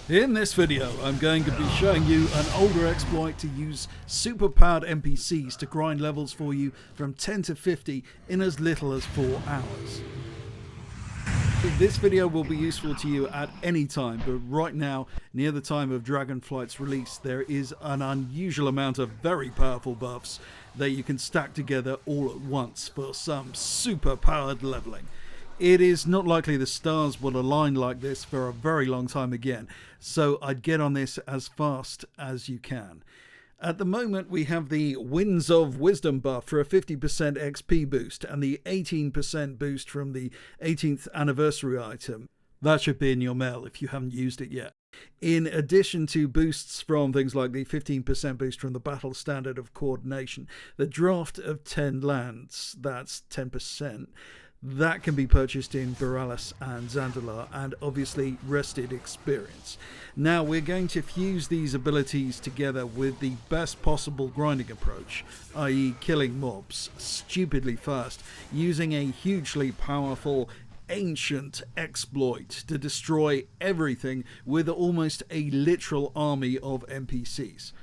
In this video, I'm going to be showing you an older exploit to use super powered NPCs to grind levels for you from 10 to 50 in as little as 4 hours. This video will be useful to you at any time, but right now, near the time of Dragonflight's release, there is an unusual amount of very powerful buffs that you can stack together all at once for some super powered leveling. It is not likely the stars will align like this for a very long time again, so I'd get on this as fast as you can. At the moment we have the Winds of Wisdom buff for a 50% XP boost and the 18% boost from the 18th anniversary item. That should be in your mail if you haven't used it yet. In addition to boosts from things like the 15% boost from the Battle Standard of Coordination, the Draft of 10 lands, that's 10%, that can be purchased in Borealis and Zandalar, and obviously rested experience. Now we're going to fuse these abilities together with the best possible grinding approach, i.e. killing mobs stupidly fast, using a hugely powerful ancient exploit to destroy everything with almost a literal army of NPCs.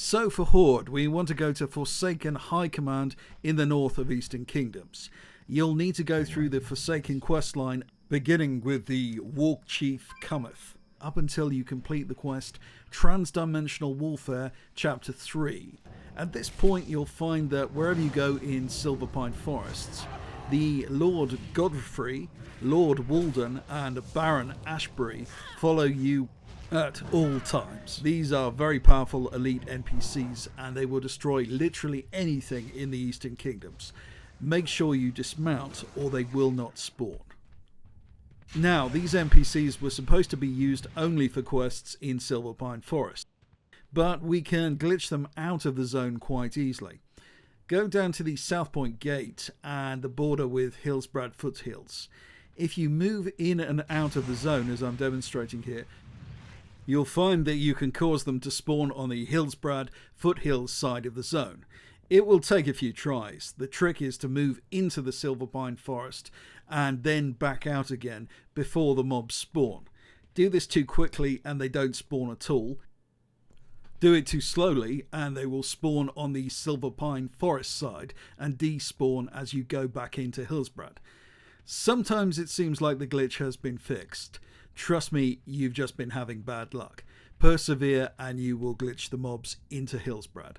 So for Horde, we want to go to Forsaken High Command in the north of Eastern Kingdoms. You'll need to go through the Forsaken questline, beginning with the Walk Chief Cometh, up until you complete the quest Transdimensional Warfare Chapter 3. At this point you'll find that wherever you go in Silverpine Forests, the Lord Godfrey, Lord Walden and Baron Ashbury follow you at all times. These are very powerful elite NPCs and they will destroy literally anything in the Eastern Kingdoms. Make sure you dismount or they will not spawn. Now, these NPCs were supposed to be used only for quests in Silverpine Forest, but we can glitch them out of the zone quite easily. Go down to the South Point Gate and the border with Hillsbrad Foothills. If you move in and out of the zone, as I'm demonstrating here, you'll find that you can cause them to spawn on the Hillsbrad Foothills side of the zone. It will take a few tries. The trick is to move into the Silverpine Forest and then back out again before the mobs spawn. Do this too quickly and they don't spawn at all. Do it too slowly and they will spawn on the Silverpine Forest side and despawn as you go back into Hillsbrad. Sometimes it seems like the glitch has been fixed. Trust me, you've just been having bad luck. Persevere and you will glitch the mobs into Hillsbrad.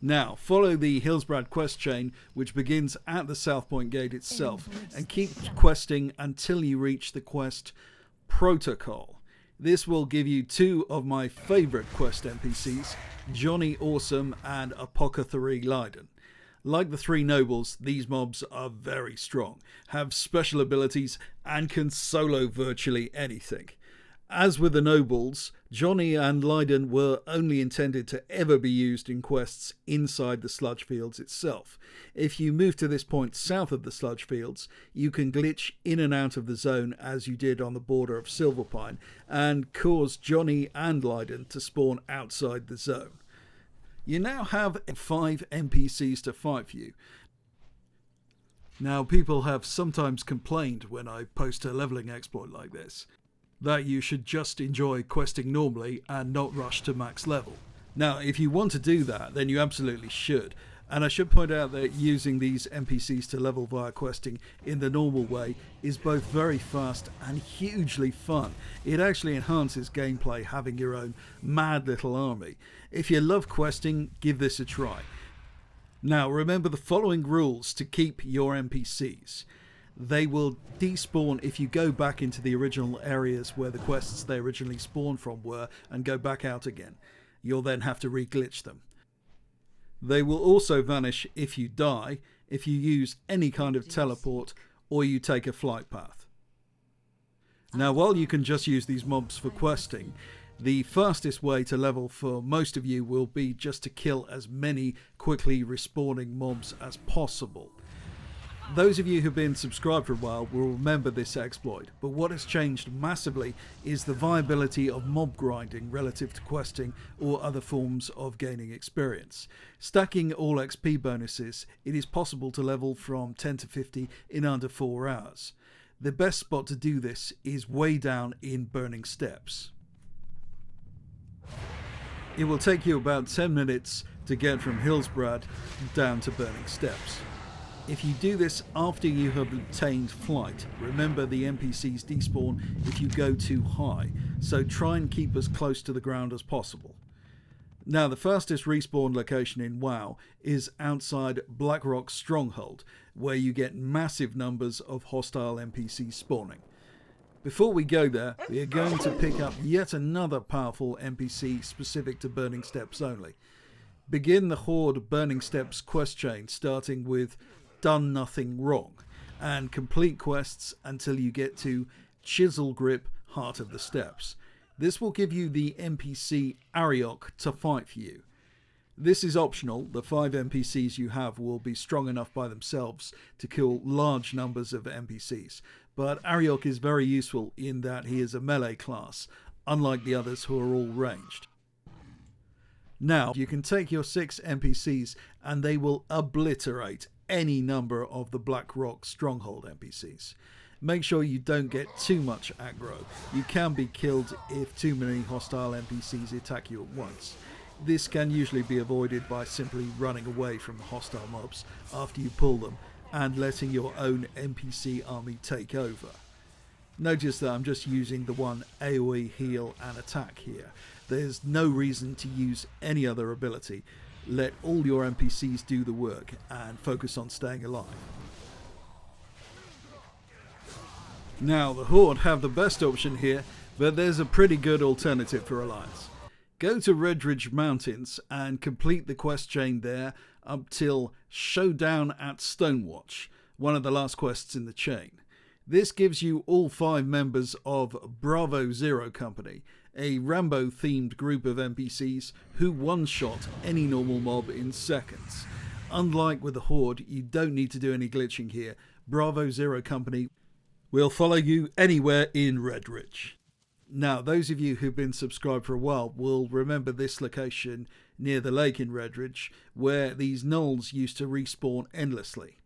Now, follow the Hillsbrad quest chain, which begins at the South Point Gate itself, and keep questing until you reach the quest Protocol. This will give you two of my favourite quest NPCs, Johnny Awesome and Apothecary Leiden. Like the three nobles, these mobs are very strong, have special abilities and can solo virtually anything. As with the nobles, Johnny and Leiden were only intended to ever be used in quests inside the sludge fields itself. If you move to this point south of the sludge fields, you can glitch in and out of the zone as you did on the border of Silverpine and cause Johnny and Leiden to spawn outside the zone. You now have 5 NPCs to fight for you. Now, people have sometimes complained when I post a leveling exploit like this that you should just enjoy questing normally and not rush to max level. Now, if you want to do that, then you absolutely should. And I should point out that using these NPCs to level via questing in the normal way is both very fast and hugely fun. It actually enhances gameplay having your own mad little army. If you love questing, give this a try. Now remember the following rules to keep your NPCs. They will despawn if you go back into the original areas where the quests they originally spawned from were and go back out again. You'll then have to re-glitch them. They will also vanish if you die, if you use any kind of teleport, or you take a flight path. Now, while you can just use these mobs for questing, the fastest way to level for most of you will be just to kill as many quickly respawning mobs as possible. Those of you who've been subscribed for a while will remember this exploit, but what has changed massively is the viability of mob grinding relative to questing or other forms of gaining experience. Stacking all XP bonuses, it is possible to level from 10 to 50 in under 4 hours. The best spot to do this is way down in Burning Steppes. It will take you about 10 minutes to get from Hillsbrad down to Burning Steppes. If you do this after you have obtained flight, remember the NPCs despawn if you go too high, so try and keep as close to the ground as possible. Now, the fastest respawn location in WoW is outside Blackrock's Stronghold, where you get massive numbers of hostile NPCs spawning. Before we go there, we are going to pick up yet another powerful NPC specific to Burning Steppes only. Begin the Horde Burning Steppes quest chain starting with Done Nothing Wrong, and complete quests until you get to Chisel Grip, Heart of the Steppes. This will give you the NPC Ariok to fight for you. This is optional. The 5 NPCs you have will be strong enough by themselves to kill large numbers of NPCs, but Ariok is very useful in that he is a melee class, unlike the others who are all ranged. Now, you can take your 6 NPCs and they will obliterate any number of the Blackrock Stronghold NPCs. Make sure you don't get too much aggro. You can be killed if too many hostile NPCs attack you at once. This can usually be avoided by simply running away from hostile mobs after you pull them and letting your own NPC army take over. Notice that I'm just using the one AoE heal and attack here. There's no reason to use any other ability. Let all your NPCs do the work and focus on staying alive. Now, the Horde have the best option here, but there's a pretty good alternative for Alliance. Go to Redridge Mountains and complete the quest chain there up till Showdown at Stonewatch, one of the last quests in the chain. This gives you all 5 members of Bravo Zero Company, a Rambo-themed group of NPCs who one-shot any normal mob in seconds. Unlike with the Horde, you don't need to do any glitching here. Bravo Zero Company will follow you anywhere in Redridge. Now, those of you who've been subscribed for a while will remember this location near the lake in Redridge, where these gnolls used to respawn endlessly.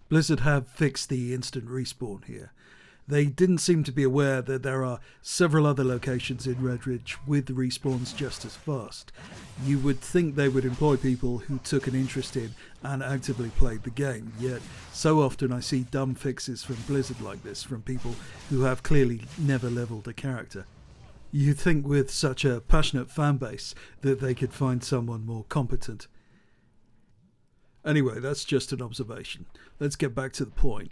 Blizzard have fixed the instant respawn here. They didn't seem to be aware that there are several other locations in Redridge with respawns just as fast. You would think they would employ people who took an interest in and actively played the game, yet so often I see dumb fixes from Blizzard like this from people who have clearly never leveled a character. You'd think with such a passionate fanbase that they could find someone more competent. Anyway, that's just an observation. Let's get back to the point.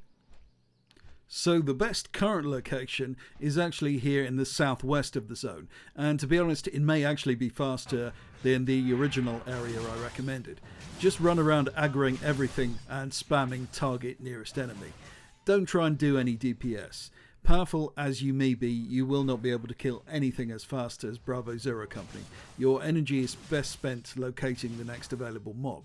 So the best current location is actually here in the southwest of the zone, and to be honest, it may actually be faster than the original area I recommended. Just run around aggroing everything and spamming target nearest enemy. Don't try and do any DPS. Powerful as you may be, you will not be able to kill anything as fast as Bravo Zero Company. Your energy is best spent locating the next available mob.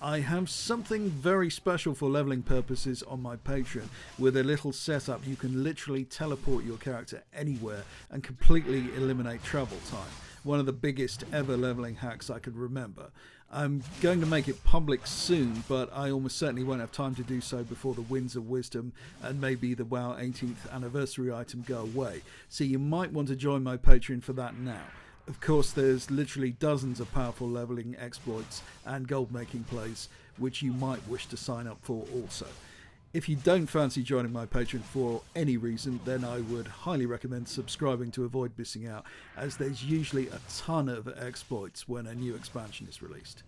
I have something very special for leveling purposes on my Patreon. With a little setup, you can literally teleport your character anywhere and completely eliminate travel time. One of the biggest ever leveling hacks I could remember. I'm going to make it public soon, but I almost certainly won't have time to do so before the Winds of Wisdom and maybe the WoW 18th anniversary item go away. So you might want to join my Patreon for that now. Of course, there's literally dozens of powerful leveling exploits and gold making plays which you might wish to sign up for also. If you don't fancy joining my Patreon for any reason, then I would highly recommend subscribing to avoid missing out, as there's usually a ton of exploits when a new expansion is released.